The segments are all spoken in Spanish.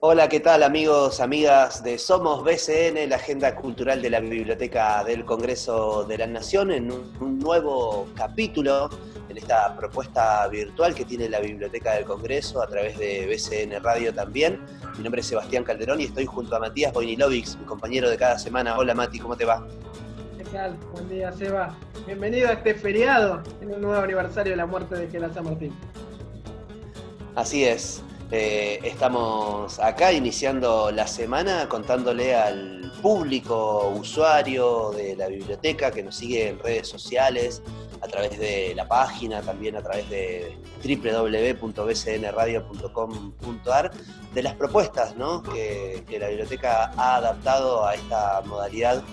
Hola, ¿qué tal amigos, amigas de Somos BCN, la agenda cultural de la Biblioteca del Congreso de la Nación, en un nuevo capítulo en esta propuesta virtual que tiene la Biblioteca del Congreso a través de BCN Radio también. Mi nombre es Sebastián Calderón y estoy junto a Matías Boinilovic, mi compañero de cada semana. Hola Mati, ¿cómo te va? ¿Qué tal? Buen día, Seba. Bienvenido a este feriado en un nuevo aniversario de la muerte de Gela San Martín. Así es. Estamos acá iniciando la semana contándole al público usuario de la biblioteca que nos sigue en redes sociales, a través de la página, también a través de www.bcnradio.com.ar, de las propuestas, ¿no?, que la biblioteca ha adaptado a esta modalidad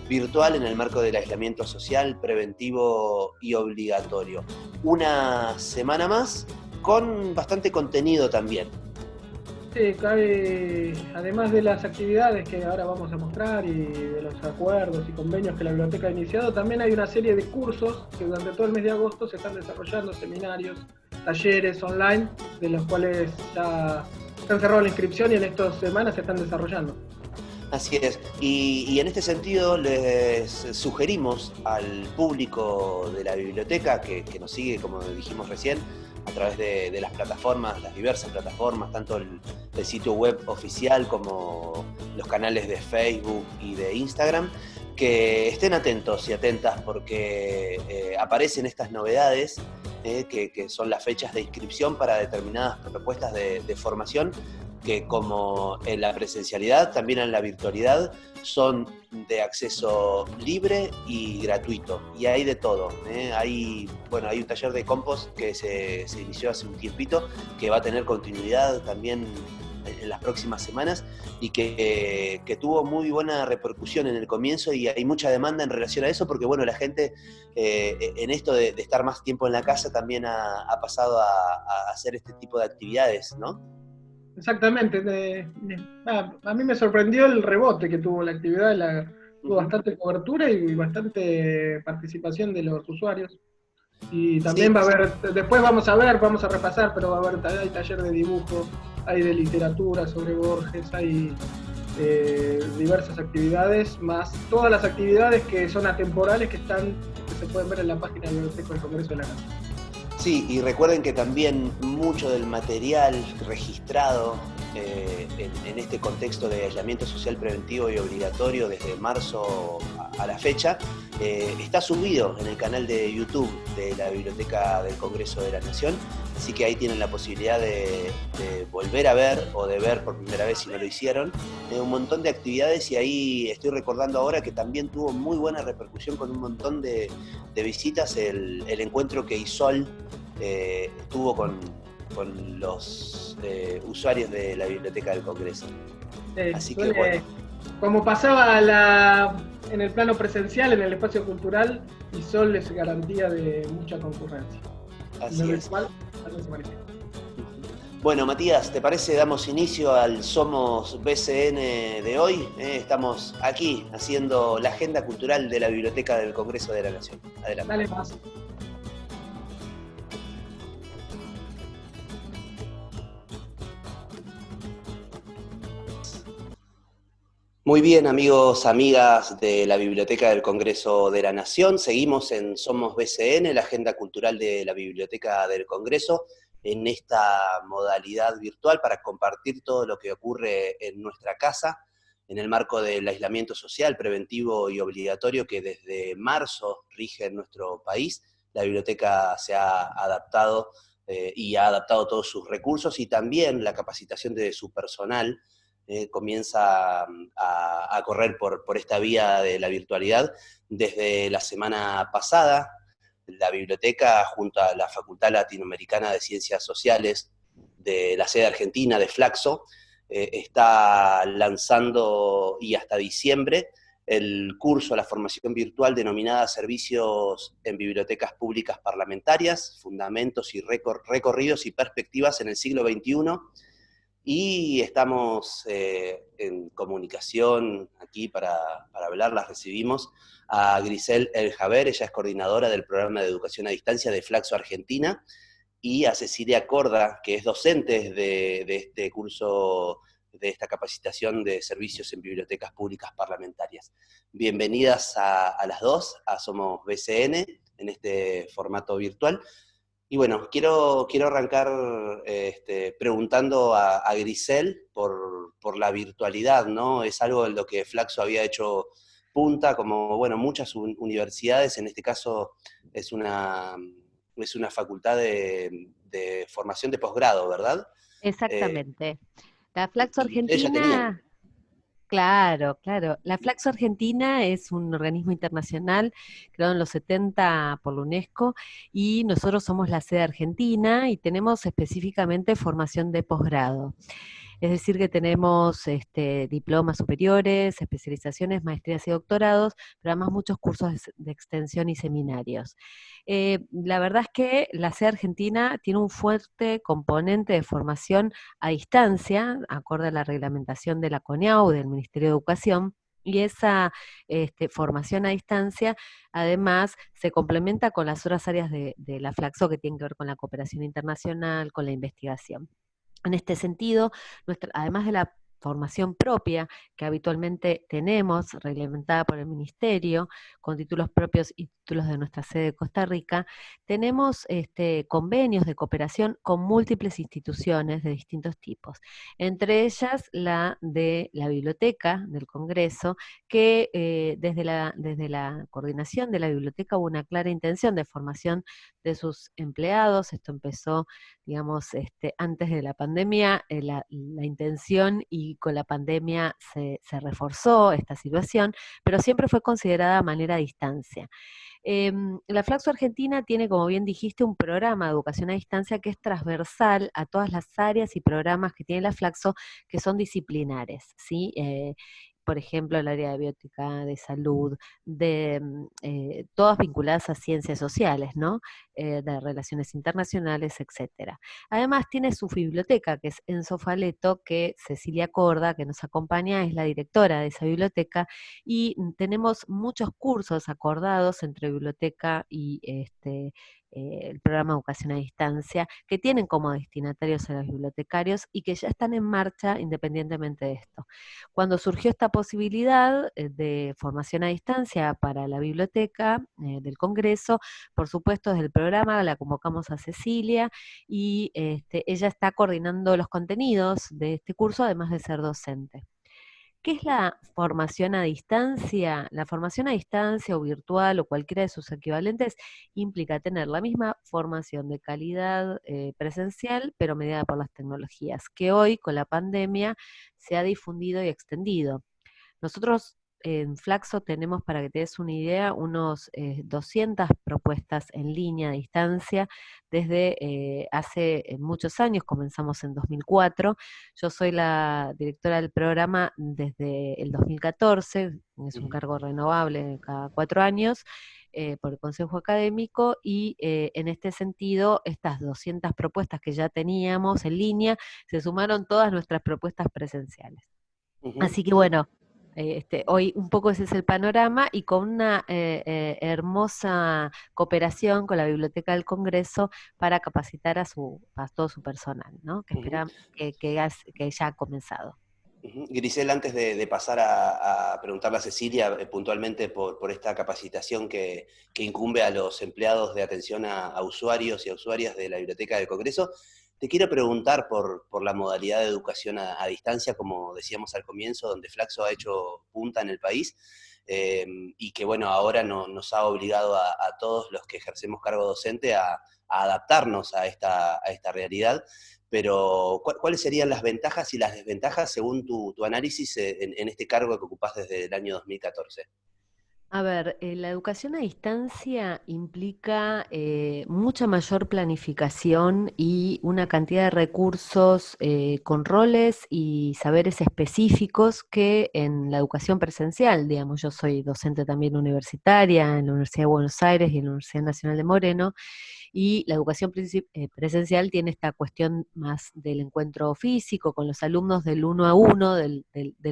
virtual en el marco del aislamiento social, preventivo y obligatorio. Una semana más con bastante contenido también. Sí, cabe, además de las actividades que ahora vamos a mostrar y de los acuerdos y convenios que la biblioteca ha iniciado, también hay una serie de cursos que durante todo el mes de agosto se están desarrollando, seminarios, talleres online, de los cuales ya se han cerrado la inscripción y en estas semanas se están desarrollando. Así es, y en este sentido les sugerimos al público de la biblioteca que nos sigue, como dijimos recién, a través de las plataformas, las diversas plataformas, tanto el sitio web oficial como los canales de Facebook y de Instagram, que estén atentos y atentas porque aparecen estas novedades, que son las fechas de inscripción para determinadas propuestas de formación que, como en la presencialidad, también en la virtualidad, son de acceso libre y gratuito. Y hay de todo, ¿eh? Hay un taller de compost que se inició hace un tiempito, que va a tener continuidad también en las próximas semanas y que tuvo muy buena repercusión en el comienzo, y hay mucha demanda en relación a eso porque, bueno, la gente en esto de estar más tiempo en la casa también ha pasado a hacer este tipo de actividades, ¿no? Exactamente. A mí me sorprendió el rebote que tuvo la actividad, tuvo Uh-huh. bastante cobertura y bastante participación de los usuarios. Y también Sí, va a haber, después vamos a repasar, pero va a haber, hay taller de dibujo, hay de literatura sobre Borges, hay diversas actividades, más todas las actividades que son atemporales que se pueden ver en la página del Biblioteca del Congreso de la Nación. sí, y recuerden que también mucho del material registrado en este contexto de aislamiento social preventivo y obligatorio desde marzo a la fecha, está subido en el canal de YouTube de la Biblioteca del Congreso de la Nación, así que ahí tienen la posibilidad de volver a ver o de ver por primera vez si no lo hicieron, un montón de actividades, y ahí estoy recordando ahora que también tuvo muy buena repercusión con un montón de visitas el encuentro que ISOL tuvo con los usuarios de la Biblioteca del Congreso. Así que bueno, Como pasaba en el plano presencial, en el espacio cultural, y Sol es garantía de mucha concurrencia. Lo así del es. cual también se manifiesta. Bueno, Matías, ¿te parece damos inicio al Somos BCN de hoy? Estamos aquí haciendo la agenda cultural de la Biblioteca del Congreso de la Nación. Adelante. Dale más. Muy bien, amigos, amigas de la Biblioteca del Congreso de la Nación. Seguimos en Somos BCN, la agenda cultural de la Biblioteca del Congreso, en esta modalidad virtual para compartir todo lo que ocurre en nuestra casa, en el marco del aislamiento social preventivo y obligatorio que desde marzo rige en nuestro país. La biblioteca se ha adaptado y ha adaptado todos sus recursos y también la capacitación de su personal comienza a correr por esta vía de la virtualidad. Desde la semana pasada, la biblioteca, junto a la Facultad Latinoamericana de Ciencias Sociales de la sede argentina de Flaxo, está lanzando, y hasta diciembre, el curso, la formación virtual denominada Servicios en Bibliotecas Públicas Parlamentarias, Fundamentos y Recorridos y Perspectivas en el siglo XXI, y estamos en comunicación aquí para hablar. Las recibimos a Grisel El Jaber, ella es coordinadora del programa de educación a distancia de Flaxo Argentina, y a Cecilia Corda, que es docente de este curso de esta capacitación de servicios en bibliotecas públicas parlamentarias. Bienvenidas a las dos, a Somos BCN, en este formato virtual. Y bueno, quiero arrancar preguntando a Grisel por la virtualidad, ¿no? Es algo en lo que Flaxo había hecho punta, como bueno, muchas universidades, en este caso es una facultad de formación de posgrado, ¿verdad? Exactamente. La Flaxo Y ustedes ya tenían. Argentina, claro, claro. La Flaxo Argentina es un organismo internacional creado en los 70 por la UNESCO y nosotros somos la sede argentina y tenemos específicamente formación de posgrado. Es decir, que tenemos diplomas superiores, especializaciones, maestrías y doctorados, pero además muchos cursos de extensión y seminarios. La verdad es que la sede argentina tiene un fuerte componente de formación a distancia, acorde a la reglamentación de la CONEAU, del Ministerio de Educación, y esa formación a distancia, además, se complementa con las otras áreas de la Flaxo que tienen que ver con la cooperación internacional, con la investigación. En este sentido, además de la formación propia que habitualmente tenemos, reglamentada por el Ministerio, con títulos propios y títulos de nuestra sede de Costa Rica, tenemos convenios de cooperación con múltiples instituciones de distintos tipos, entre ellas la de la Biblioteca del Congreso, que desde la coordinación de la biblioteca hubo una clara intención de formación de sus empleados. Esto empezó, digamos, antes de la pandemia, la intención, y con la pandemia se reforzó esta situación, pero siempre fue considerada de manera a distancia. La Flaxo Argentina tiene, como bien dijiste, un programa de educación a distancia que es transversal a todas las áreas y programas que tiene la Flaxo, que son disciplinares, ¿sí? Por ejemplo, el área de biótica, de salud, todas vinculadas a ciencias sociales, ¿no? De relaciones internacionales, etcétera. Además tiene su biblioteca, que es Enzo Faleto, que Cecilia Corda, que nos acompaña, es la directora de esa biblioteca, y tenemos muchos cursos acordados entre biblioteca y el programa de educación a distancia, que tienen como destinatarios a los bibliotecarios y que ya están en marcha independientemente de esto. Cuando surgió esta posibilidad de formación a distancia para la biblioteca del Congreso, por supuesto desde el programa la convocamos a Cecilia y ella está coordinando los contenidos de este curso, además de ser docente. ¿Qué es la formación a distancia? La formación a distancia o virtual o cualquiera de sus equivalentes implica tener la misma formación de calidad presencial, pero mediada por las tecnologías, que hoy con la pandemia se ha difundido y extendido. Nosotros en Flaxo tenemos, para que te des una idea, unos 200 propuestas en línea a distancia desde hace muchos años. Comenzamos en 2004. Yo soy la directora del programa desde el 2014, es un cargo renovable cada 4 años, por el Consejo Académico, y en este sentido, estas 200 propuestas que ya teníamos en línea, se sumaron todas nuestras propuestas presenciales. Así que bueno, hoy un poco ese es el panorama, y con una hermosa cooperación con la Biblioteca del Congreso para capacitar a todo su personal, ¿no? Que esperamos que ya ha comenzado. Grisel, antes de pasar a preguntarle a Cecilia puntualmente por esta capacitación que incumbe a los empleados de atención a usuarios y a usuarias de la Biblioteca del Congreso, te quiero preguntar por la modalidad de educación a distancia, como decíamos al comienzo, donde Flaxo ha hecho punta en el país, y que bueno, ahora nos ha obligado a todos los que ejercemos cargo docente a adaptarnos a esta realidad. Pero, ¿cuáles serían las ventajas y las desventajas según tu análisis en este cargo que ocupás desde el año 2014? A ver, la educación a distancia implica mucha mayor planificación y una cantidad de recursos con roles y saberes específicos que en la educación presencial. Digamos, yo soy docente también universitaria en la Universidad de Buenos Aires y en la Universidad Nacional de Moreno, y la educación presencial tiene esta cuestión más del encuentro físico con los alumnos, del uno a uno, del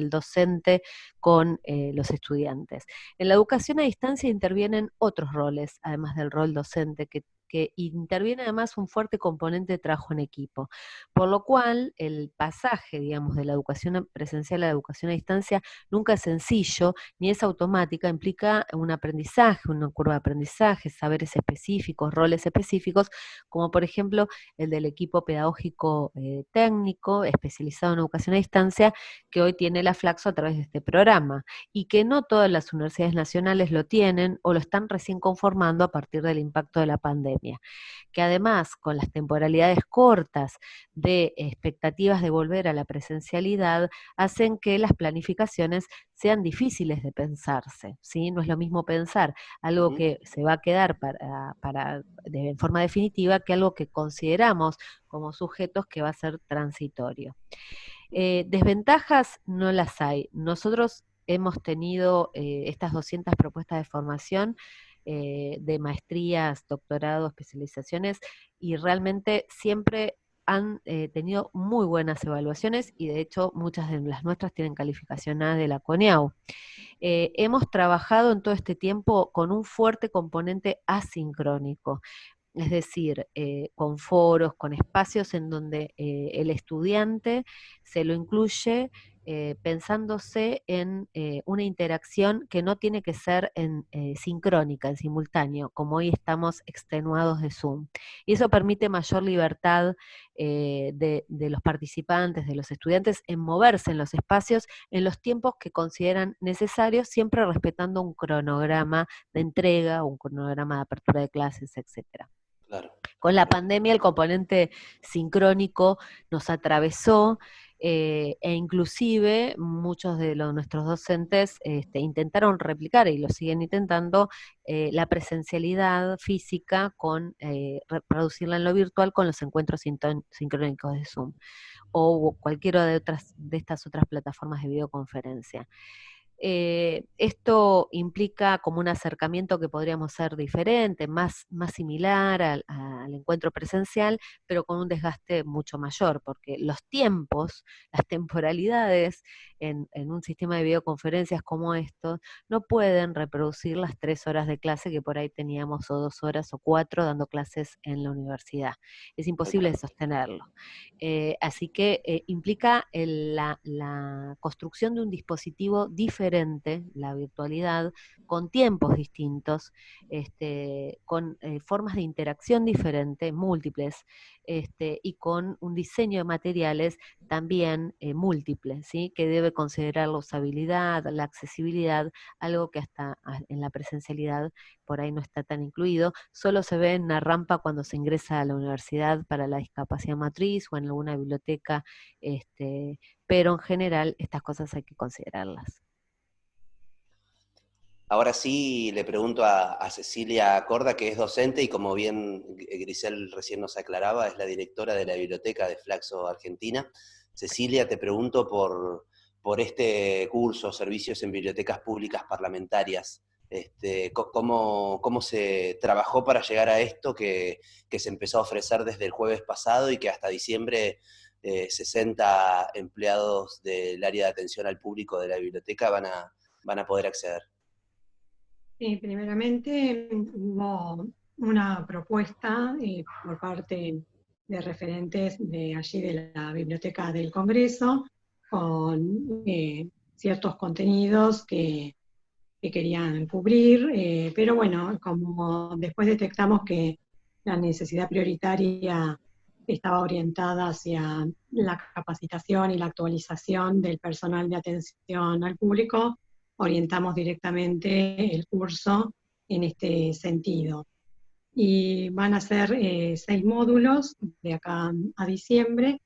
docente con los estudiantes. En la educación a distancia intervienen otros roles, además del rol docente, que porque interviene además un fuerte componente de trabajo en equipo, por lo cual el pasaje, digamos, de la educación presencial a la educación a distancia nunca es sencillo, ni es automática, implica un aprendizaje, una curva de aprendizaje, saberes específicos, roles específicos, como por ejemplo el del equipo pedagógico técnico especializado en educación a distancia, que hoy tiene la Flaxo a través de este programa, y que no todas las universidades nacionales lo tienen o lo están recién conformando a partir del impacto de la pandemia, que además con las temporalidades cortas de expectativas de volver a la presencialidad, hacen que las planificaciones sean difíciles de pensarse, ¿sí? No es lo mismo pensar algo que se va a quedar en forma definitiva que algo que consideramos como sujetos que va a ser transitorio. Desventajas no las hay. Nosotros hemos tenido estas 200 propuestas de formación de maestrías, doctorado, especializaciones, y realmente siempre han tenido muy buenas evaluaciones, y de hecho muchas de las nuestras tienen calificación A de la CONEAU. Hemos trabajado en todo este tiempo con un fuerte componente asincrónico, es decir, con foros, con espacios en donde el estudiante se lo incluye pensándose en una interacción que no tiene que ser sincrónica, en simultáneo, como hoy estamos extenuados de Zoom. Y eso permite mayor libertad de los participantes, de los estudiantes, en moverse en los espacios en los tiempos que consideran necesarios, siempre respetando un cronograma de entrega, un cronograma de apertura de clases, etcétera. Claro. Con la pandemia el componente sincrónico nos atravesó e inclusive muchos de nuestros docentes intentaron replicar, y lo siguen intentando, la presencialidad física con reproducirla en lo virtual con los encuentros sincrónicos de Zoom o cualquiera de estas otras plataformas de videoconferencia. Esto implica como un acercamiento que podríamos ser diferente, más similar al encuentro presencial, pero con un desgaste mucho mayor, porque los tiempos, las temporalidades en un sistema de videoconferencias como estos, no pueden reproducir las 3 horas de clase que por ahí teníamos, o 2 horas o 4 dando clases en la universidad. Es imposible sostenerlo. Así que implica la construcción de un dispositivo diferente, la virtualidad, con tiempos distintos, con formas de interacción diferentes, múltiples, y con un diseño de materiales también múltiple, ¿sí? Que debe considerar la usabilidad, la accesibilidad, algo que hasta en la presencialidad por ahí no está tan incluido, solo se ve en una rampa cuando se ingresa a la universidad para la discapacidad matriz o en alguna biblioteca, pero en general estas cosas hay que considerarlas. Ahora sí le pregunto a Cecilia Corda, que es docente y como bien Grisel recién nos aclaraba, es la directora de la biblioteca de Flaxo Argentina. Cecilia, te pregunto por este curso, Servicios en Bibliotecas Públicas Parlamentarias. ¿Cómo se trabajó para llegar a esto que se empezó a ofrecer desde el jueves pasado y que hasta diciembre 60 empleados del área de atención al público de la biblioteca van a poder acceder? Primeramente hubo una propuesta por parte de referentes de allí de la Biblioteca del Congreso con ciertos contenidos que querían cubrir, pero bueno, como después detectamos que la necesidad prioritaria estaba orientada hacia la capacitación y la actualización del personal de atención al público, orientamos directamente el curso en este sentido. Y van a ser 6 módulos de acá a diciembre,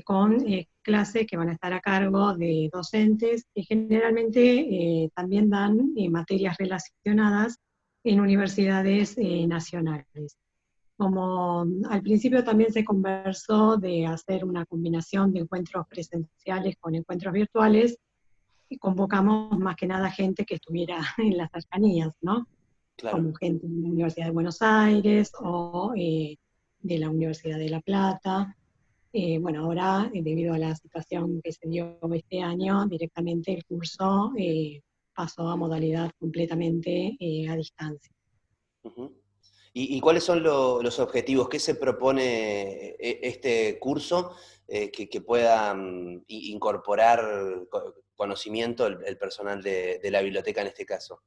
con clases que van a estar a cargo de docentes que generalmente también dan materias relacionadas en universidades nacionales. Como al principio también se conversó de hacer una combinación de encuentros presenciales con encuentros virtuales, y convocamos más que nada gente que estuviera en las cercanías, ¿no? Claro. Como gente de la Universidad de Buenos Aires o de la Universidad de La Plata. Bueno, ahora, debido a la situación que se dio este año, directamente el curso pasó a modalidad completamente a distancia. Uh-huh. ¿Y cuáles son los objetivos? ¿Qué se propone este curso que pueda incorporar conocimiento el personal de la biblioteca en este caso?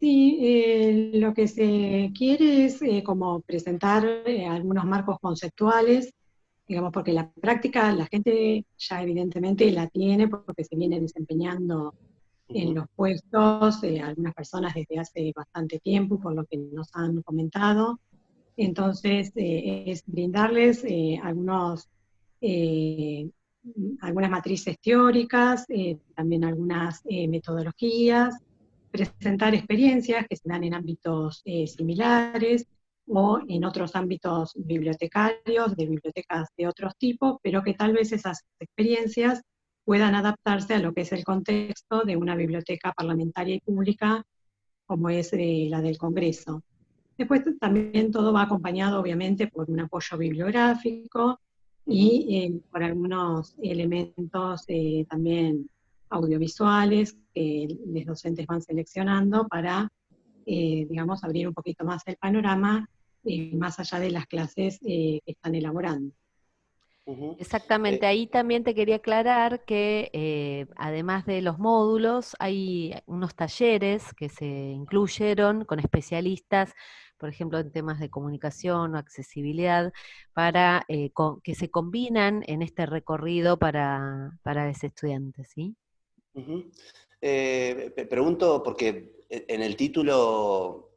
Sí, lo que se quiere es como presentar algunos marcos conceptuales, digamos, porque la práctica la gente ya evidentemente la tiene porque se viene desempeñando en Ujú, los puestos, algunas personas desde hace bastante tiempo, por lo que nos han comentado. Entonces, es brindarles eh, algunas matrices teóricas, también algunas metodologías, presentar experiencias que se dan en ámbitos similares o en otros ámbitos bibliotecarios, de bibliotecas de otros tipos, pero que tal vez esas experiencias puedan adaptarse a lo que es el contexto de una biblioteca parlamentaria y pública como es la del Congreso. Después también todo va acompañado obviamente por un apoyo bibliográfico ujú. y por algunos elementos también audiovisuales que los docentes van seleccionando para, digamos, abrir un poquito más el panorama más allá de las clases que están elaborando. Ujú. Exactamente, Eh, ahí también te quería aclarar que además de los módulos, hay unos talleres que se incluyeron con especialistas, por ejemplo, en temas de comunicación o accesibilidad, para que se combinan en este recorrido para ese estudiante, ¿sí? Ujú. Pregunto porque en el título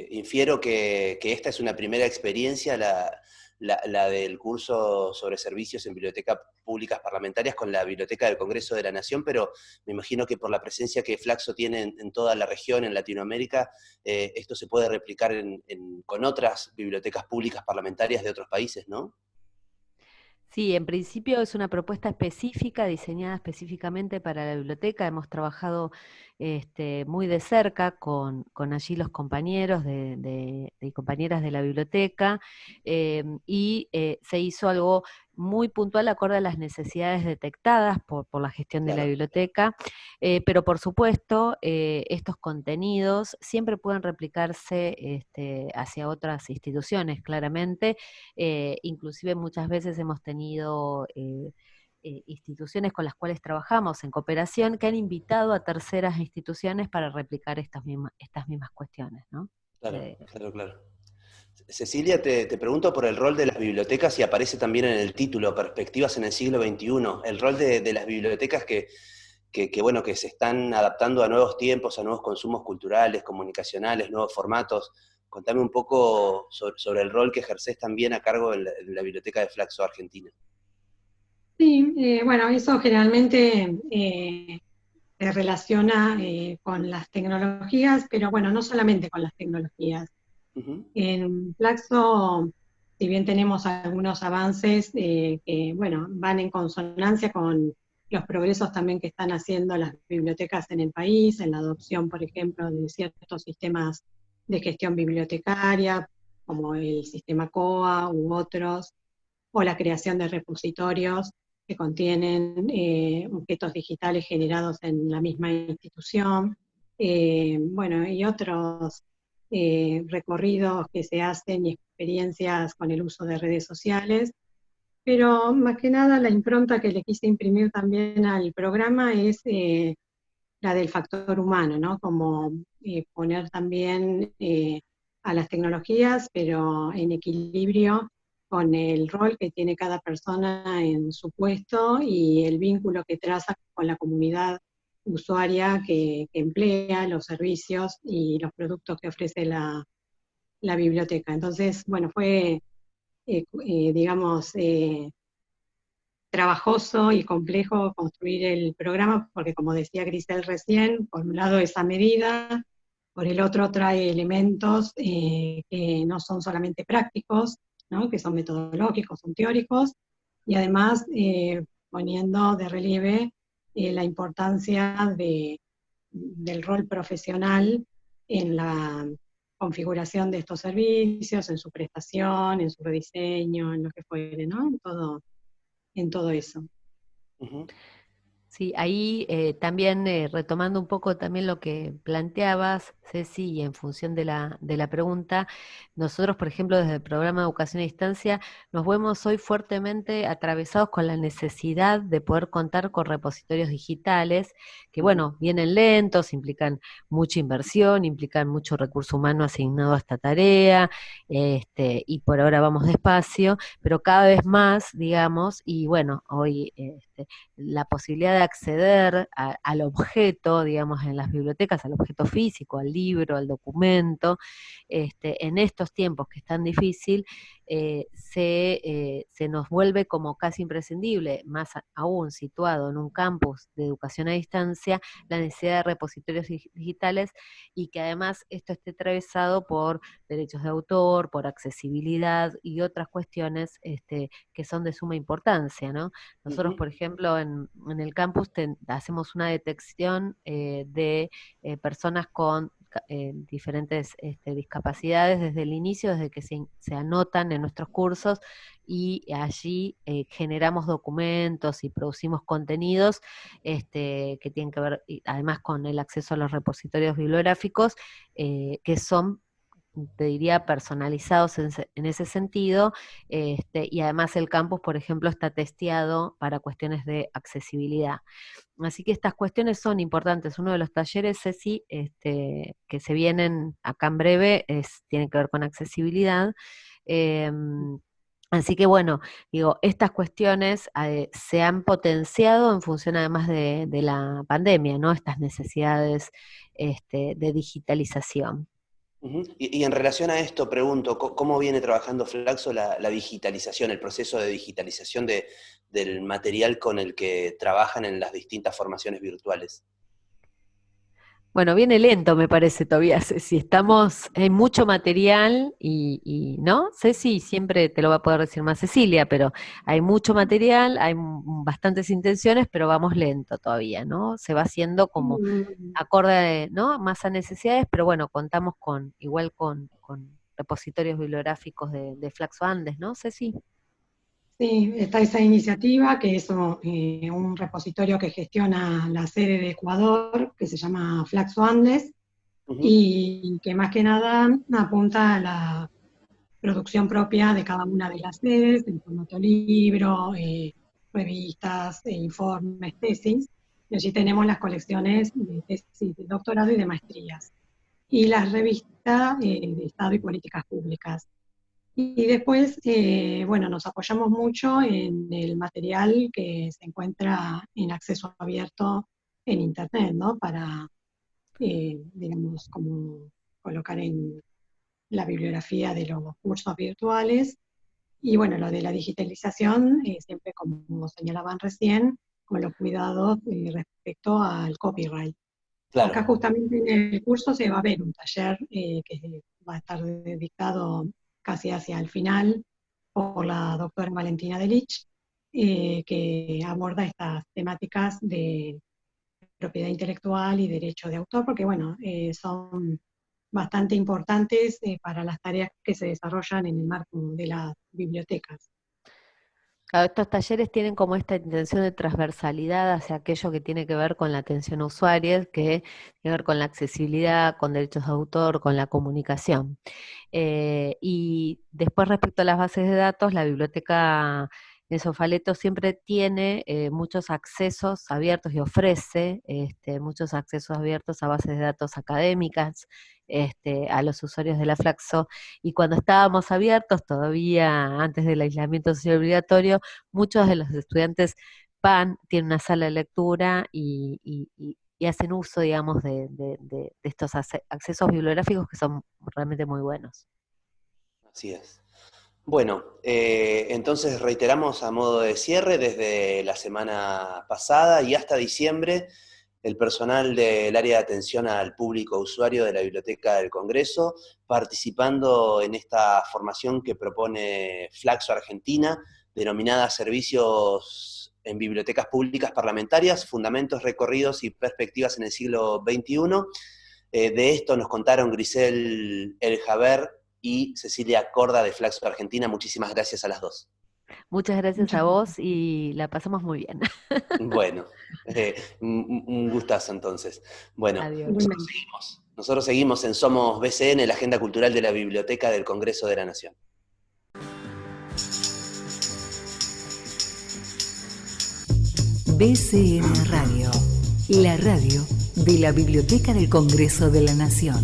infiero que esta es una primera experiencia, la del curso sobre servicios en bibliotecas públicas parlamentarias con la Biblioteca del Congreso de la Nación, pero me imagino que por la presencia que Flaxo tiene en toda la región, en Latinoamérica, esto se puede replicar con otras bibliotecas públicas parlamentarias de otros países, ¿no? Sí, en principio es una propuesta específica, diseñada específicamente para la biblioteca. Hemos trabajado muy de cerca con allí los compañeros y compañeras de la biblioteca y se hizo algo muy puntual acorde a las necesidades detectadas por la gestión de la Claro. biblioteca, pero por supuesto estos contenidos siempre pueden replicarse hacia otras instituciones, claramente. Inclusive muchas veces hemos tenido instituciones con las cuales trabajamos en cooperación que han invitado a terceras instituciones para replicar estas mismas cuestiones, ¿no? Claro, Eh, claro, claro. Cecilia, te pregunto por el rol de las bibliotecas y aparece también en el título, Perspectivas en el siglo XXI, el rol de las bibliotecas bueno, que se están adaptando a nuevos tiempos, a nuevos consumos culturales, comunicacionales, nuevos formatos. Contame un poco sobre el rol que ejercés también a cargo en la Biblioteca de Flaxo Argentina. Sí, bueno, eso generalmente se relaciona con las tecnologías, pero bueno, no solamente con las tecnologías. Ujú. En Flaxo, si bien tenemos algunos avances que, bueno, van en consonancia con los progresos también que están haciendo las bibliotecas en el país, en la adopción, por ejemplo, de ciertos sistemas de gestión bibliotecaria, como el sistema COA u otros, o la creación de repositorios que contienen objetos digitales generados en la misma institución, bueno, y otros recorridos que se hacen y experiencias con el uso de redes sociales, pero más que nada la impronta que le quise imprimir también al programa es la del factor humano, ¿no? Como poner también a las tecnologías, pero en equilibrio con el rol que tiene cada persona en su puesto y el vínculo que traza con la comunidad usuaria que emplea los servicios y los productos que ofrece la biblioteca. Entonces, bueno, fue, digamos, trabajoso y complejo construir el programa, porque como decía Grisel recién, por un lado esa medida, por el otro trae elementos que no son solamente prácticos, ¿no? Que son metodológicos, son teóricos, y además poniendo de relieve la importancia del rol profesional en la configuración de estos servicios, en su prestación, en su rediseño, en lo que fuere, ¿no? En todo eso. Ujú. Sí, ahí también retomando un poco también lo que planteabas, Ceci, y en función de la pregunta, nosotros, por ejemplo, desde el programa de educación a distancia, nos vemos hoy fuertemente atravesados con la necesidad de poder contar con repositorios digitales, que bueno, vienen lentos, implican mucha inversión, implican mucho recurso humano asignado a esta tarea, y por ahora vamos despacio, pero cada vez más, digamos, y bueno, hoy la posibilidad de acceder al objeto, digamos, en las bibliotecas, al objeto físico, al libro, al documento, en estos tiempos que es tan difícil, se nos vuelve como casi imprescindible, más aún situado en un campus de educación a distancia, la necesidad de repositorios digitales y que además esto esté atravesado por derechos de autor, por accesibilidad y otras cuestiones que son de suma importancia, ¿no? Nosotros, por ejemplo, en el campus hacemos una detección de personas con diferentes discapacidades desde el inicio, desde que se anotan en nuestros cursos, y allí generamos documentos y producimos contenidos que tienen que ver además con el acceso a los repositorios bibliográficos, que son, te diría, personalizados en ese sentido, y además el campus, por ejemplo, está testeado para cuestiones de accesibilidad. Así que estas cuestiones son importantes. Uno de los talleres, Ceci, que se vienen acá en breve, tiene que ver con accesibilidad. Así que bueno, digo, estas cuestiones se han potenciado en función además de la pandemia, ¿no? Estas necesidades de digitalización. Y en relación a esto, pregunto, ¿cómo viene trabajando Flaxo la digitalización, el proceso de digitalización del material con el que trabajan en las distintas formaciones virtuales? Bueno, viene lento, me parece, todavía. Si estamos, hay mucho material ¿no? Ceci siempre te lo va a poder decir más Cecilia, pero hay mucho material, hay bastantes intenciones, pero vamos lento todavía, ¿no? Se va haciendo como acorde, ¿no? Más a necesidades, pero bueno, contamos igual con repositorios bibliográficos de Flaxo Andes, ¿no, Ceci? Sí, está esa iniciativa que es un repositorio que gestiona la sede de Ecuador, que se llama Flaxo Andes, y que más que nada apunta a la producción propia de cada una de las sedes, en formato libro, revistas, informes, tesis, y allí tenemos las colecciones de tesis de doctorado y de maestrías, y las revistas de Estado y Políticas Públicas. Y después, bueno, nos apoyamos mucho en el material que se encuentra en acceso abierto en Internet, ¿no? Para, digamos, como colocar en la bibliografía de los cursos virtuales. Y bueno, lo de la digitalización, siempre como señalaban recién, con los cuidados respecto al copyright. Acá Claro. justamente en el curso se va a ver un taller que va a estar dedicado casi hacia el final por la doctora Valentina Delich, que aborda estas temáticas de propiedad intelectual y derecho de autor, porque bueno, son bastante importantes para las tareas que se desarrollan en el marco de las bibliotecas. Claro, estos talleres tienen como esta intención de transversalidad hacia aquello que tiene que ver con la atención a usuarios, que tiene que ver con la accesibilidad, con derechos de autor, con la comunicación. Y después respecto a las bases de datos, la biblioteca Nesofaleto siempre tiene muchos accesos abiertos y ofrece muchos accesos abiertos a bases de datos académicas, a los usuarios de la Flaxo, y cuando estábamos abiertos, todavía antes del aislamiento social obligatorio, muchos de los estudiantes tienen una sala de lectura y hacen uso, digamos, de estos accesos bibliográficos que son realmente muy buenos. Así es. Bueno, entonces reiteramos a modo de cierre, desde la semana pasada y hasta diciembre, el personal del área de atención al público usuario de la Biblioteca del Congreso, participando en esta formación que propone Flaxo Argentina, denominada Servicios en Bibliotecas Públicas Parlamentarias, Fundamentos, Recorridos y Perspectivas en el siglo XXI. De esto nos contaron Grisel Eljaber y Cecilia Corda de Flaxo Argentina. Muchísimas gracias a las dos. Muchas gracias Muchas a gracias. vos y la pasamos muy bien. Bueno. Un gustazo entonces. Bueno, Adiós. nosotros seguimos en Somos BCN, la agenda cultural de la Biblioteca del Congreso de la Nación. BCN Radio, la radio de la Biblioteca del Congreso de la Nación.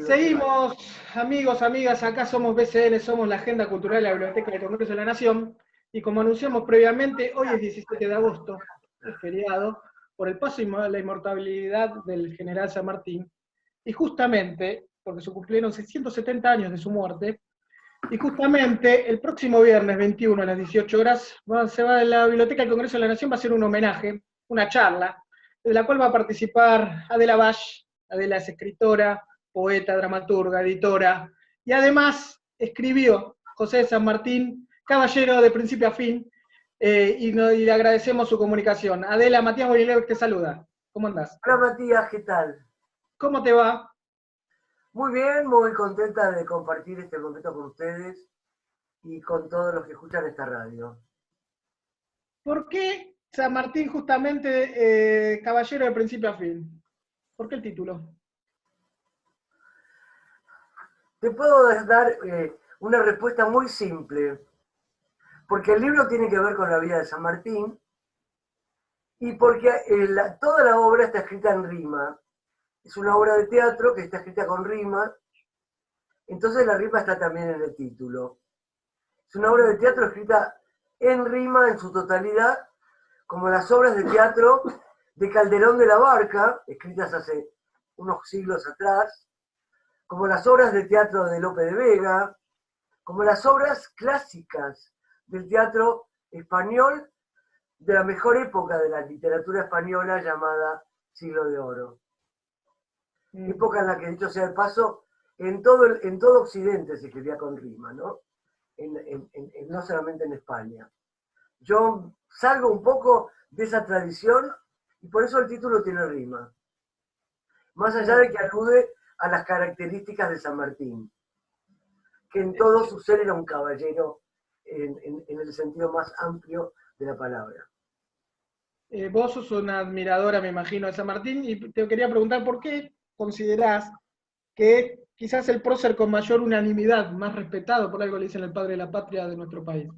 Seguimos, amigos, amigas, acá somos BCN, somos la Agenda Cultural de la Biblioteca del Congreso de la Nación, y como anunciamos previamente, hoy es 17 de agosto, es feriado, por el paso y la inmortalidad del general San Martín, y justamente, porque se cumplieron 170 años de su muerte, y justamente el próximo viernes 21 a las 18 horas, se va a la Biblioteca del Congreso de la Nación, va a ser un homenaje, una charla, de la cual va a participar Adela Bash. Adela es escritora, poeta, dramaturga, editora, y además escribió José de San Martín, caballero de principio a fin, y le agradecemos su comunicación. Adela, Matías Bonilev te saluda. ¿Cómo andás? Hola Matías, ¿qué tal? ¿Cómo te va? Muy bien, muy contenta de compartir este momento con ustedes y con todos los que escuchan esta radio. ¿Por qué San Martín justamente caballero de principio a fin? ¿Por qué el título? Te puedo dar una respuesta muy simple, porque el libro tiene que ver con la vida de San Martín y porque toda la obra está escrita en rima. Es una obra de teatro que está escrita con rima, entonces la rima está también en el título. Es una obra de teatro escrita en rima en su totalidad, como las obras de teatro de Calderón de la Barca, escritas hace unos siglos atrás, como las obras de teatro de Lope de Vega, como las obras clásicas del teatro español de la mejor época de la literatura española llamada Siglo de Oro. Época en la que, dicho sea de paso, en todo Occidente se escribía con rima, ¿no? No solamente en España. Yo salgo un poco de esa tradición y por eso el título tiene rima. Más allá de que alude a las características de San Martín, que en todo su ser era un caballero en el sentido más amplio de la palabra. Vos sos una admiradora, me imagino, de San Martín, y te quería preguntar por qué considerás que quizás el prócer con mayor unanimidad, más respetado, por algo le dicen el padre de la patria de nuestro país.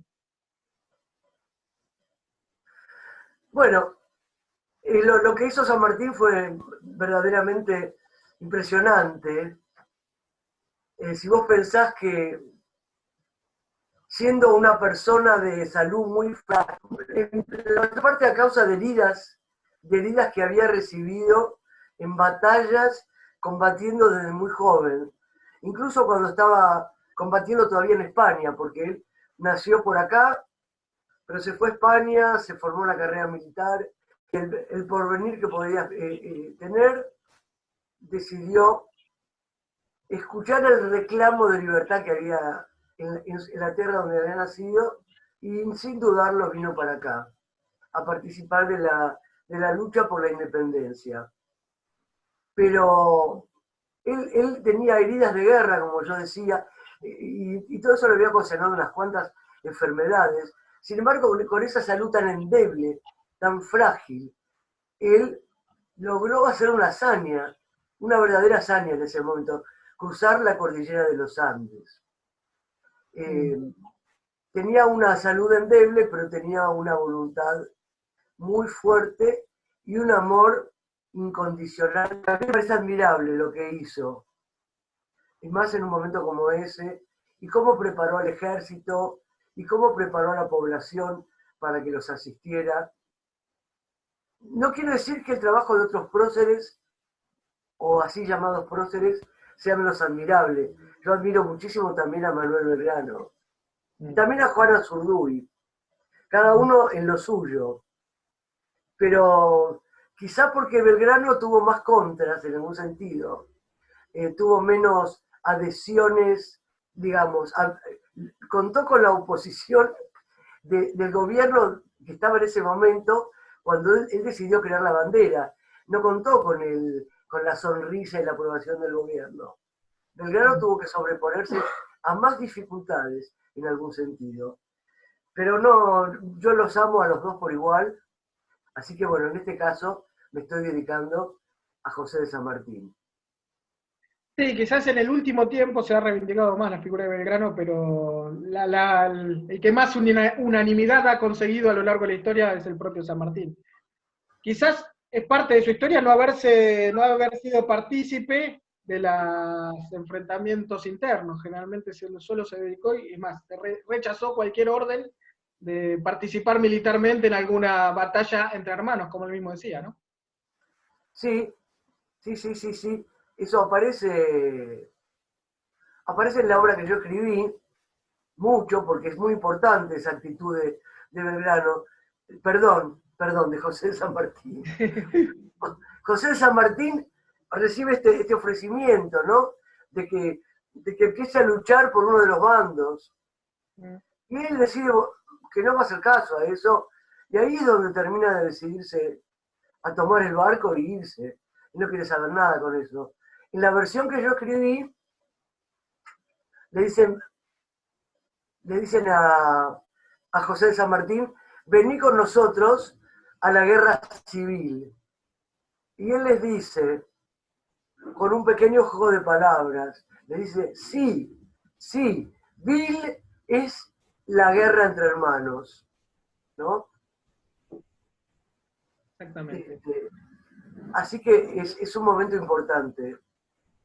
Bueno, lo que hizo San Martín fue verdaderamente impresionante. Si vos pensás que siendo una persona de salud muy frágil, en parte a causa de heridas que había recibido en batallas combatiendo desde muy joven, incluso cuando estaba combatiendo todavía en España, porque él nació por acá, pero se fue a España, se formó una carrera militar, el porvenir que podía tener, decidió escuchar el reclamo de libertad que había en la tierra donde había nacido y sin dudarlo vino para acá a participar de la lucha por la independencia. Pero él tenía heridas de guerra, como yo decía, y todo eso le había ocasionado unas cuantas enfermedades. Sin embargo, con esa salud tan endeble, tan frágil, él logró hacer una hazaña, una verdadera hazaña en ese momento, cruzar la cordillera de los Andes. Tenía una salud endeble, pero tenía una voluntad muy fuerte y un amor incondicional. A mí me parece admirable lo que hizo, y más en un momento como ese, y cómo preparó al ejército, y cómo preparó a la población para que los asistiera. No quiero decir que el trabajo de otros próceres, o así llamados próceres, sea menos admirable. Yo admiro muchísimo también a Manuel Belgrano, y también a Juan Azurduy, cada uno en lo suyo. Pero quizá porque Belgrano tuvo más contras en algún sentido, tuvo menos adhesiones, digamos, contó con la oposición del gobierno que estaba en ese momento cuando él decidió crear la bandera. No contó con la sonrisa y la aprobación del gobierno. Belgrano tuvo que sobreponerse a más dificultades en algún sentido. Pero no, yo los amo a los dos por igual, así que bueno, en este caso me estoy dedicando a José de San Martín. Sí, quizás en el último tiempo se ha reivindicado más la figura de Belgrano, pero el que más unanimidad ha conseguido a lo largo de la historia es el propio San Martín. Quizás es parte de su historia no haber sido partícipe de los enfrentamientos internos. Generalmente solo se dedicó, y es más, rechazó cualquier orden de participar militarmente en alguna batalla entre hermanos, como él mismo decía, ¿no? Sí, sí. Eso aparece en la obra que yo escribí mucho, porque es muy importante esa actitud de Belgrano. Perdón, de José de San Martín. José de San Martín recibe este ofrecimiento, ¿no? De que empiece a luchar por uno de los bandos. Y él decide que no va a hacer caso a eso, y ahí es donde termina de decidirse a tomar el barco e irse. Y no quiere saber nada con eso. En la versión que yo escribí, le dicen a José de San Martín, vení con nosotros a la guerra civil. Y él les dice, con un pequeño juego de palabras, le dice, sí, vil es la guerra entre hermanos, ¿no? Exactamente. Así que es un momento importante,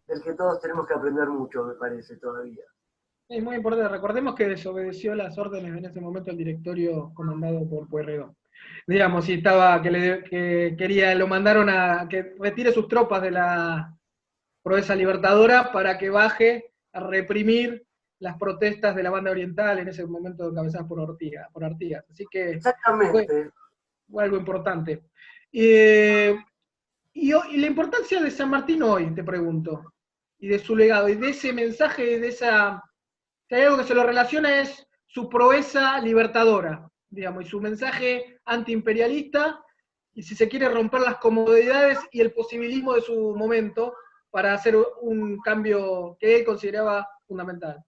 del que todos tenemos que aprender mucho, me parece, todavía. Es muy importante. Recordemos que desobedeció las órdenes en ese momento el directorio comandado por Pueyrredón. Digamos, si estaba, lo mandaron a que retire sus tropas de la proeza libertadora para que baje a reprimir las protestas de la banda oriental, en ese momento encabezadas por Artigas. Así que Exactamente. fue algo importante. Y la importancia de San Martín hoy, te pregunto, y de su legado, y de ese mensaje, de esa... Si hay algo que se lo relaciona es su proeza libertadora, digamos, y su mensaje antiimperialista, y si se quiere romper las comodidades y el posibilismo de su momento para hacer un cambio que él consideraba fundamental.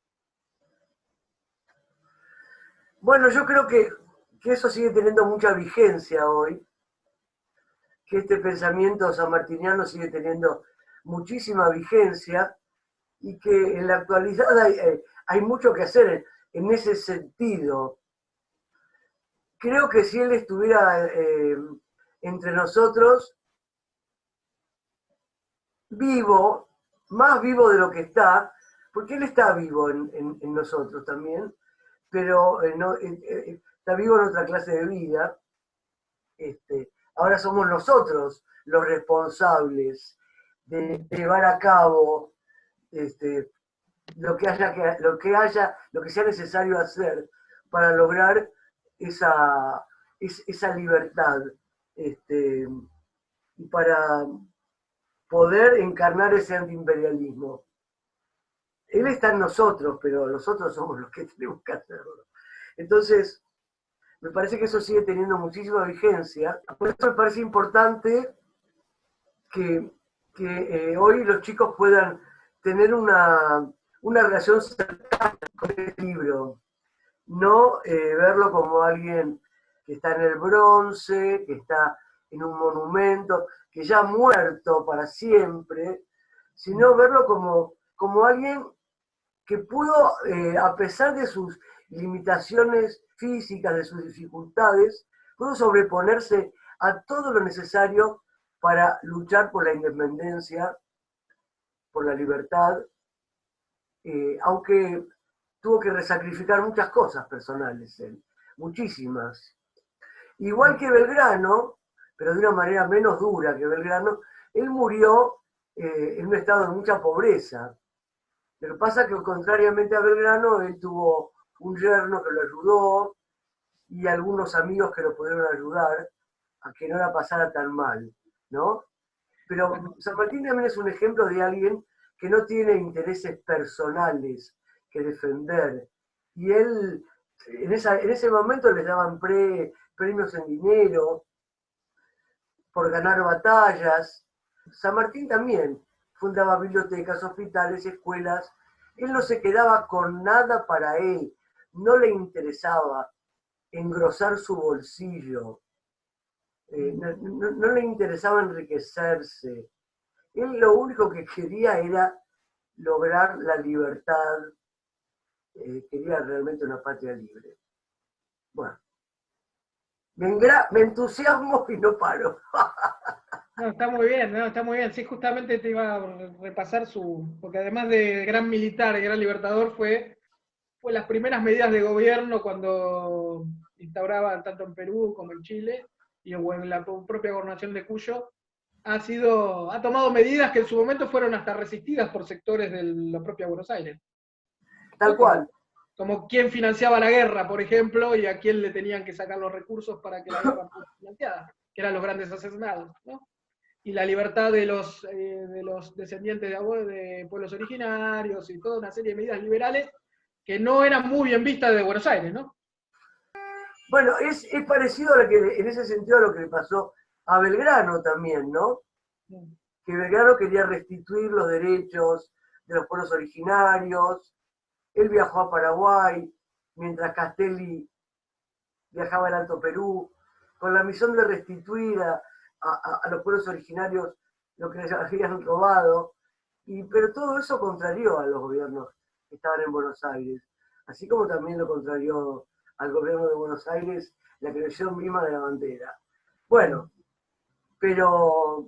Bueno, yo creo que eso sigue teniendo mucha vigencia hoy, que este pensamiento sanmartiniano sigue teniendo muchísima vigencia y que en la actualidad hay mucho que hacer en ese sentido. Creo que si él estuviera entre nosotros, vivo, más vivo de lo que está, porque él está vivo en nosotros también, pero está vivo en otra clase de vida. Ahora somos nosotros los responsables de llevar a cabo lo que sea necesario hacer para lograr esa libertad y para poder encarnar ese antiimperialismo. Él está en nosotros, pero nosotros somos los que tenemos que hacerlo. Entonces, me parece que eso sigue teniendo muchísima vigencia. Por eso me parece importante que hoy los chicos puedan tener una relación cercana con este libro. No verlo como alguien que está en el bronce, que está en un monumento, que ya ha muerto para siempre, sino verlo como alguien que pudo, a pesar de sus limitaciones físicas, de sus dificultades, pudo sobreponerse a todo lo necesario para luchar por la independencia, por la libertad, aunque tuvo que sacrificar muchas cosas personales, muchísimas. Igual que Belgrano, pero de una manera menos dura que Belgrano, él murió en un estado de mucha pobreza. Lo que pasa es que, contrariamente a Belgrano, él tuvo un yerno que lo ayudó y algunos amigos que lo pudieron ayudar a que no la pasara tan mal, ¿no? Pero San Martín también es un ejemplo de alguien que no tiene intereses personales que defender. Y él, en ese momento les daban premios en dinero por ganar batallas. San Martín también fundaba bibliotecas, hospitales, escuelas. Él no se quedaba con nada para él, no le interesaba engrosar su bolsillo, no le interesaba enriquecerse. Él lo único que quería era lograr la libertad, quería realmente una patria libre. Bueno, me entusiasmo y no paro. No, está muy bien, no, está muy bien. Sí, justamente te iba a repasar porque además de gran militar y gran libertador, fue las primeras medidas de gobierno cuando instauraban tanto en Perú como en Chile, y en la propia gobernación de Cuyo, ha tomado medidas que en su momento fueron hasta resistidas por sectores de la propia Buenos Aires. Tal ¿No? cual. Como quién financiaba la guerra, por ejemplo, y a quién le tenían que sacar los recursos para que la guerra fuera financiada, que eran los grandes asesinados, ¿no? Y la libertad de los descendientes de pueblos originarios y toda una serie de medidas liberales que no eran muy bien vistas de Buenos Aires, ¿no? Bueno, es parecido a lo que, en ese sentido, a lo que le pasó a Belgrano también, ¿no? Que Belgrano quería restituir los derechos de los pueblos originarios. Él viajó a Paraguay, mientras Castelli viajaba al Alto Perú, con la misión de restituir a los pueblos originarios lo que les habían robado, pero todo eso contrarió a los gobiernos que estaban en Buenos Aires, así como también lo contrarió al gobierno de Buenos Aires la creación misma de la bandera. Bueno, pero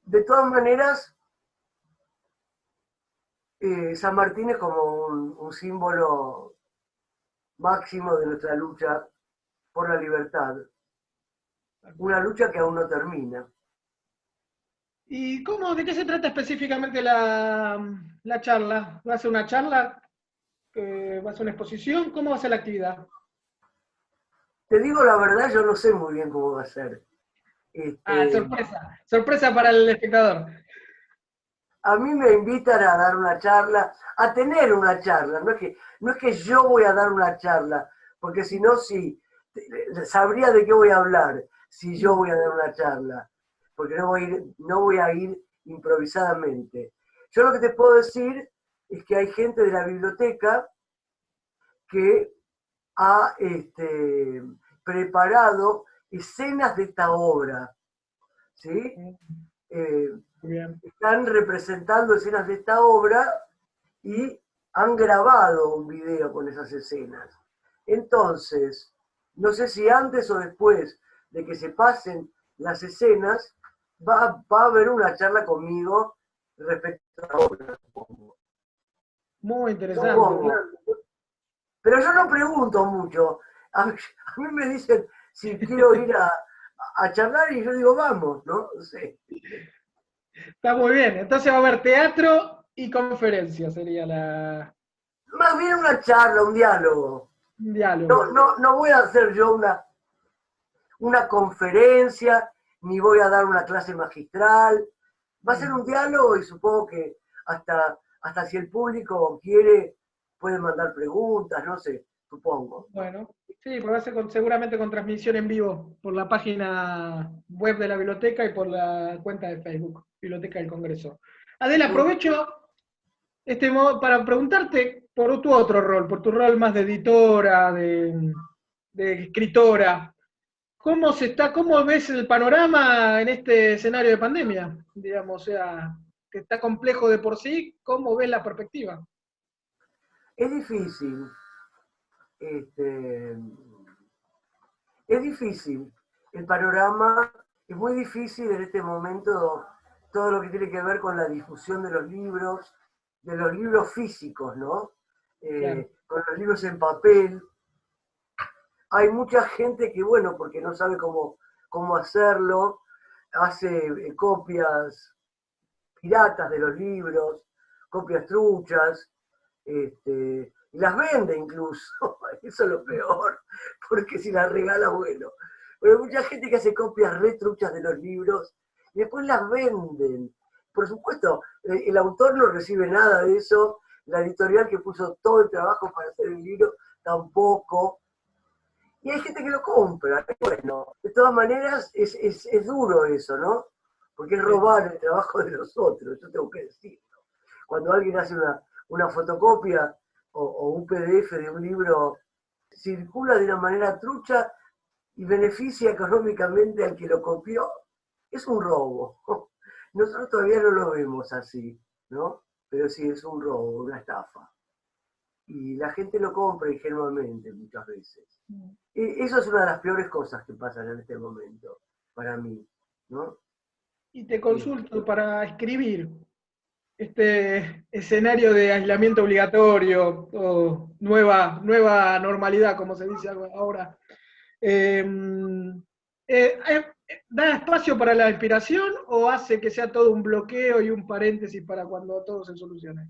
de todas maneras, San Martín es como un símbolo máximo de nuestra lucha por la libertad, una lucha que aún no termina. ¿Y de qué se trata específicamente la charla? ¿Va a ser una charla? ¿Va a ser una exposición? ¿Cómo va a ser la actividad? Te digo la verdad, yo no sé muy bien cómo va a ser. Sorpresa. Sorpresa para el espectador. A mí me invitan a dar una charla, a tener una charla. No es que yo voy a dar una charla, porque si no, sí, sabría de qué voy a hablar si yo voy a dar una charla, porque no voy a ir improvisadamente. Yo lo que te puedo decir es que hay gente de la biblioteca que ha preparado escenas de esta obra, ¿sí? Están representando escenas de esta obra y han grabado un video con esas escenas. Entonces, no sé si antes o después de que se pasen las escenas, va a haber una charla conmigo respecto a la obra, supongo. Muy interesante. Supongo. Pero yo no pregunto mucho. A mí me dicen si quiero ir a charlar y yo digo, vamos, ¿no? No sé. Está muy bien. Entonces va a haber teatro y conferencia, sería Más bien una charla, un diálogo. un diálogo. No voy a hacer yo una conferencia, ni voy a dar una clase magistral. Va a ser un diálogo y supongo que hasta si el público quiere, puede mandar preguntas, no sé, supongo. Bueno, sí, pues va a ser seguramente con transmisión en vivo por la página web de la biblioteca y por la cuenta de Facebook, Biblioteca del Congreso. Adela, aprovecho para preguntarte por tu otro rol, por tu rol más de editora, de escritora. ¿Cómo ves el panorama en este escenario de pandemia? Digamos, o sea, que está complejo de por sí, ¿cómo ves la perspectiva? Es difícil. Es difícil. El panorama es muy difícil en este momento, todo lo que tiene que ver con la difusión de los libros físicos, ¿no? Claro. Con los libros en papel. Hay mucha gente que, bueno, porque no sabe cómo hacerlo, hace copias piratas de los libros, copias truchas, y las vende incluso. Eso es lo peor, porque si las regala, bueno. Pero hay mucha gente que hace copias retruchas de los libros y después las venden. Por supuesto, el autor no recibe nada de eso, la editorial que puso todo el trabajo para hacer el libro tampoco. Y hay gente que lo compra. Bueno, de todas maneras es duro eso, ¿no? Porque es robar el trabajo de los otros, yo tengo que decirlo. Cuando alguien hace una fotocopia o un PDF de un libro circula de una manera trucha y beneficia económicamente al que lo copió, es un robo. Nosotros todavía no lo vemos así, ¿no? Pero sí es un robo, una estafa. Y la gente lo compra ingenuamente muchas veces. Y eso es una de las peores cosas que pasan en este momento, para mí, ¿no? Y te consulto para escribir este escenario de aislamiento obligatorio o nueva normalidad, como se dice ahora. ¿Da espacio para la inspiración o hace que sea todo un bloqueo y un paréntesis para cuando todo se solucione?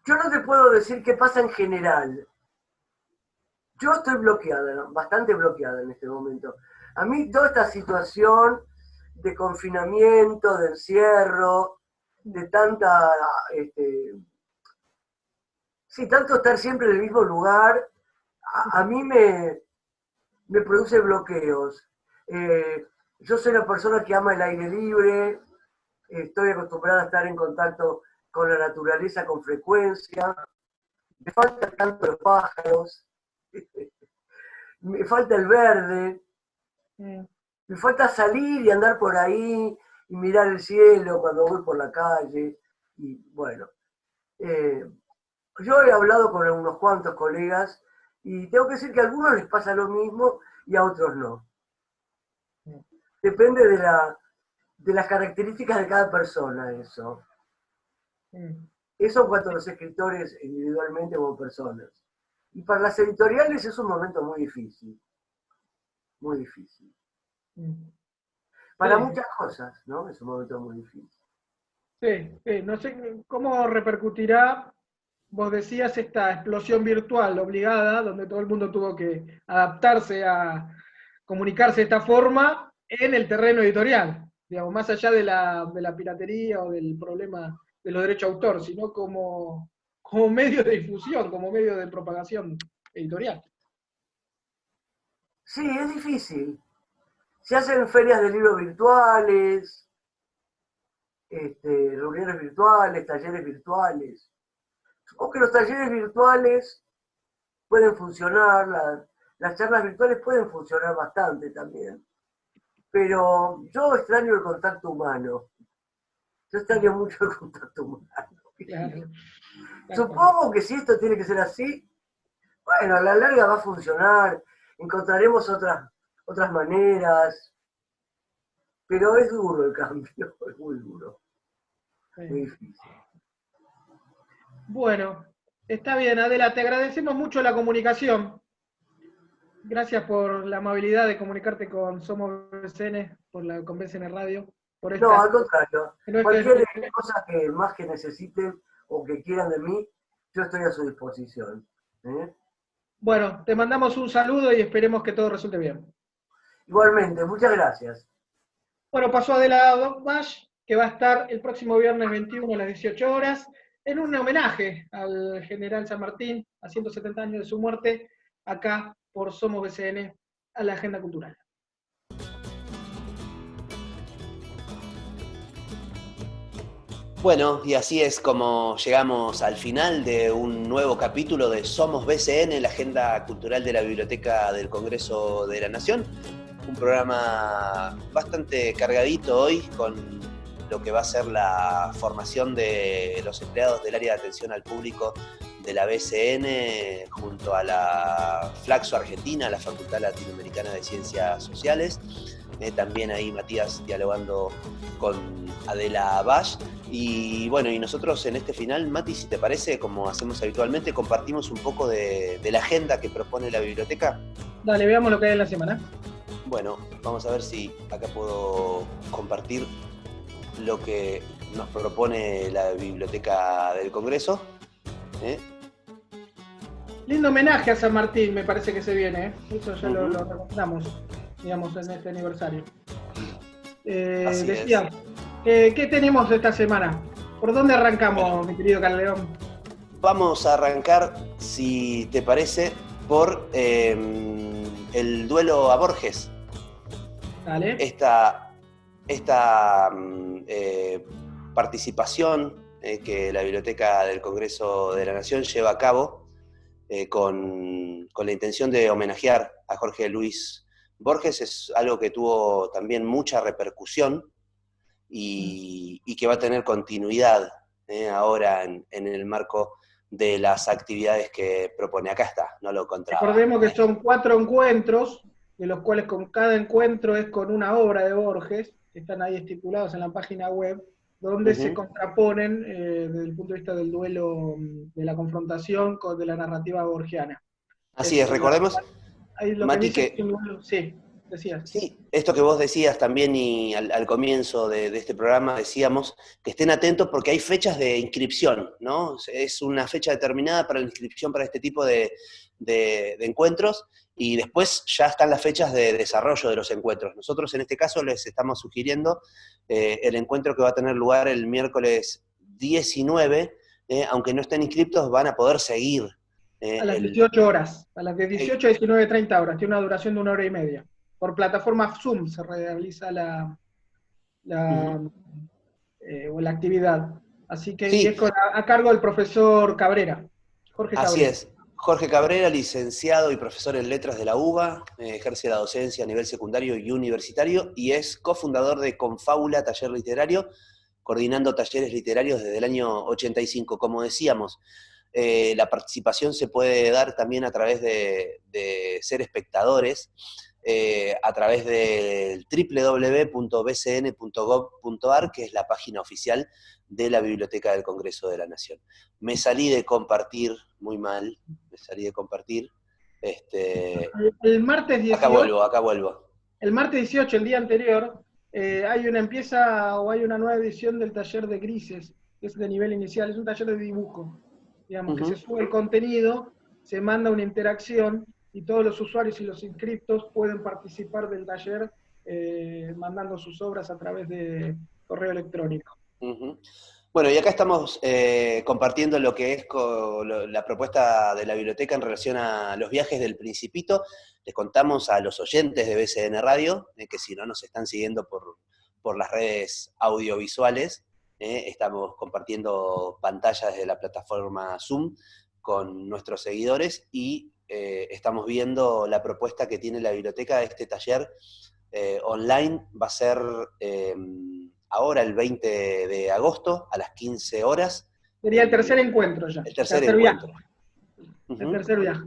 Yo no te puedo decir qué pasa en general. Yo estoy bloqueada, ¿no? Bastante bloqueada en este momento. A mí toda esta situación de confinamiento, de encierro, de tanta, tanto estar siempre en el mismo lugar, a mí me produce bloqueos. Yo soy una persona que ama el aire libre, estoy acostumbrada a estar en contacto con la naturaleza con frecuencia, me falta tanto los pájaros, me falta el verde, me falta salir y andar por ahí y mirar el cielo cuando voy por la calle. Y bueno, yo he hablado con unos cuantos colegas y tengo que decir que a algunos les pasa lo mismo y a otros no. Depende de las características de cada persona eso. Eso en cuanto a los escritores individualmente como personas. Y para las editoriales es un momento muy difícil. Muy difícil. Para muchas cosas, ¿no? Es un momento muy difícil. Sí, no sé cómo repercutirá, vos decías, esta explosión virtual obligada, donde todo el mundo tuvo que adaptarse a comunicarse de esta forma en el terreno editorial, digamos, más allá de la piratería o del problema de los derechos de autor, sino como medio de difusión, como medio de propagación editorial. Sí, es difícil. Se hacen ferias de libros virtuales, reuniones virtuales, talleres virtuales. Supongo que los talleres virtuales pueden funcionar, las charlas virtuales pueden funcionar bastante también. Pero yo extraño el contacto humano. Yo extraño mucho el contacto humano. Claro. Supongo que si esto tiene que ser así, bueno, a la larga va a funcionar, encontraremos otras maneras, pero es duro el cambio, es muy duro, muy difícil. Bueno, está bien, Adela, te agradecemos mucho la comunicación. Gracias por la amabilidad de comunicarte con Somos BCN, con BCN Radio. No, al contrario, cualquier cosa que más que necesiten o que quieran de mí, yo estoy a su disposición. Bueno, te mandamos un saludo y esperemos que todo resulte bien. Igualmente, muchas gracias. Bueno, pasó Adela Bash, que va a estar el próximo viernes 21 a las 18 horas, en un homenaje al general San Martín, a 170 años de su muerte, acá por Somos BCN, a la Agenda Cultural. Bueno, y así es como llegamos al final de un nuevo capítulo de Somos BCN, la Agenda Cultural de la Biblioteca del Congreso de la Nación. Un programa bastante cargadito hoy con lo que va a ser la formación de los empleados del área de atención al público de la BCN junto a la Flaxo Argentina, la Facultad Latinoamericana de Ciencias Sociales. También ahí Matías dialogando con Adela Bash. Y bueno, y nosotros en este final, Mati, si te parece, como hacemos habitualmente, compartimos un poco de la agenda que propone la biblioteca. Dale, veamos lo que hay en la semana. Bueno, vamos a ver si acá puedo compartir lo que nos propone la Biblioteca del Congreso. Lindo homenaje a San Martín, me parece que se viene. Eso ya lo recordamos, digamos, en este aniversario. Decía, ¿qué tenemos esta semana? ¿Por dónde arrancamos, mi querido Carleón? Vamos a arrancar, si te parece, por el duelo a Borges. Dale. Esta participación que la Biblioteca del Congreso de la Nación lleva a cabo con la intención de homenajear a Jorge Luis Borges. Es algo que tuvo también mucha repercusión y que va a tener continuidad ahora en el marco de las actividades que propone. Acá está, no lo encontraba. Recordemos que son 4 encuentros, de los cuales con cada encuentro es con una obra de Borges, que están ahí estipulados en la página web, donde se contraponen desde el punto de vista del duelo, de la confrontación de la narrativa borgiana. Así es, recordemos, ahí lo Mati, que dice, sí, decías. Sí, esto que vos decías también y al comienzo de este programa decíamos que estén atentos porque hay fechas de inscripción, ¿no? Es una fecha determinada para la inscripción para este tipo de encuentros y después ya están las fechas de desarrollo de los encuentros. Nosotros en este caso les estamos sugiriendo el encuentro que va a tener lugar el miércoles 19, aunque no estén inscriptos van a poder seguir. A las 18 horas, a las de 18 a 19:30 horas, tiene una duración de 1 hora y media. Por plataforma Zoom se realiza la actividad. Así que Sí. es a cargo del profesor Cabrera, Jorge Cabrera. Así es. Jorge Cabrera, licenciado y profesor en Letras de la UBA, ejerce la docencia a nivel secundario y universitario y es cofundador de Confábula Taller Literario, coordinando talleres literarios desde el año 85. Como decíamos, la participación se puede dar también a través de ser espectadores, a través del www.bcn.gov.ar, que es la página oficial de la Biblioteca del Congreso de la Nación. Me salí de compartir, muy mal, me salí de compartir. El martes 18, acá vuelvo. El martes 18, el día anterior, hay una nueva edición del taller de grises, que es de nivel inicial, es un taller de dibujo, digamos, que se sube el contenido, se manda una interacción, y todos los usuarios y los inscriptos pueden participar del taller mandando sus obras a través de correo electrónico. Bueno, y acá estamos compartiendo lo que es la propuesta de la biblioteca en relación a los viajes del Principito. Les contamos a los oyentes de BCN Radio, que si no nos están siguiendo por las redes audiovisuales, estamos compartiendo pantallas desde la plataforma Zoom con nuestros seguidores y estamos viendo la propuesta que tiene la biblioteca de este taller online. Va a ser ahora el 20 de agosto a las 15 horas. Sería el tercer encuentro ya. El tercer encuentro. Viaje. El tercer viaje.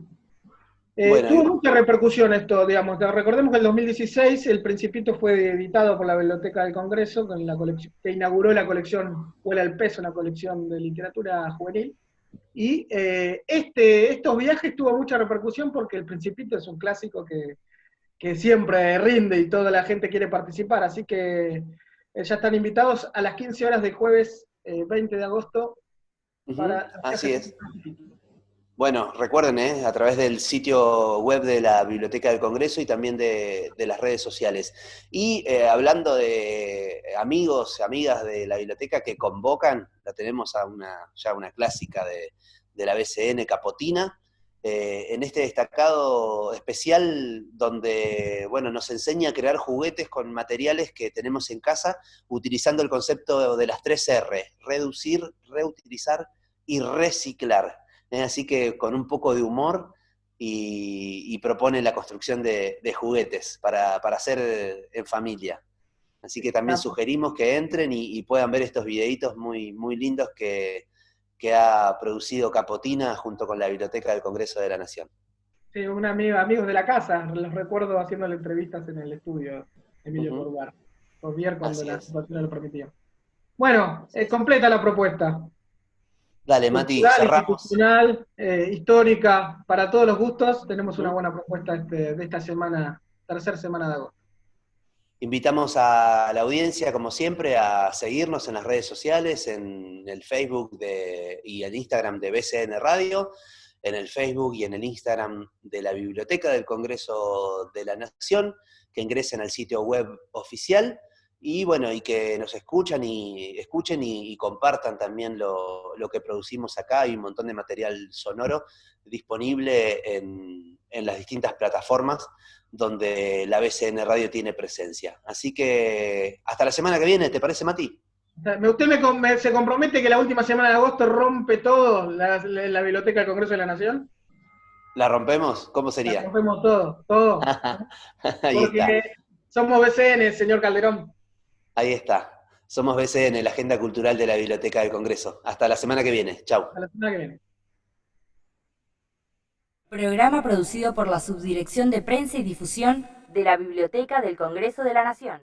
Bueno, tuvo mucha repercusión esto, digamos. Recordemos que en el 2016 El Principito fue editado por la Biblioteca del Congreso, con la colección, que inauguró la colección Vuela el Peso, una colección de literatura juvenil. Y estos viajes tuvo mucha repercusión porque El Principito es un clásico que siempre rinde y toda la gente quiere participar, así que ya están invitados a las 15 horas del jueves 20 de agosto para... Así es. Bueno, recuerden, a través del sitio web de la Biblioteca del Congreso y también de las redes sociales. Y hablando de amigos, amigas de la biblioteca que convocan, la tenemos a ya una clásica de la BCN, Capotina, en este destacado especial donde, bueno, nos enseña a crear juguetes con materiales que tenemos en casa, utilizando el concepto de las 3 R, reducir, reutilizar y reciclar. Así que con un poco de humor y propone la construcción de juguetes para hacer en familia. Así que también sugerimos que entren y puedan ver estos videitos muy, muy lindos que ha producido Capotina junto con la Biblioteca del Congreso de la Nación. Sí, amigos de la casa, los recuerdo haciéndole entrevistas en el estudio, Emilio Corbar, cuando la situación lo permitía. Bueno, completa la propuesta. Dale, Mati, cerramos. Institucional, histórica, para todos los gustos, tenemos una buena propuesta de esta semana, tercera semana de agosto. Invitamos a la audiencia, como siempre, a seguirnos en las redes sociales, en el Facebook y el Instagram de BCN Radio, en el Facebook y en el Instagram de la Biblioteca del Congreso de la Nación, que ingresen al sitio web oficial, y bueno, y que nos escuchen y compartan también lo que producimos acá. Hay un montón de material sonoro disponible en las distintas plataformas donde la BCN Radio tiene presencia. Así que hasta la semana que viene, ¿te parece, Mati? Se compromete que la última semana de agosto rompe todo la Biblioteca del Congreso de la Nación. ¿La rompemos? ¿Cómo La sería? rompemos todo, todo. Ahí está. Porque somos BCN, señor Calderón. Ahí está. Somos BCN, la Agenda Cultural de la Biblioteca del Congreso. Hasta la semana que viene. Chau. A la semana que viene. Programa producido por la Subdirección de Prensa y Difusión de la Biblioteca del Congreso de la Nación.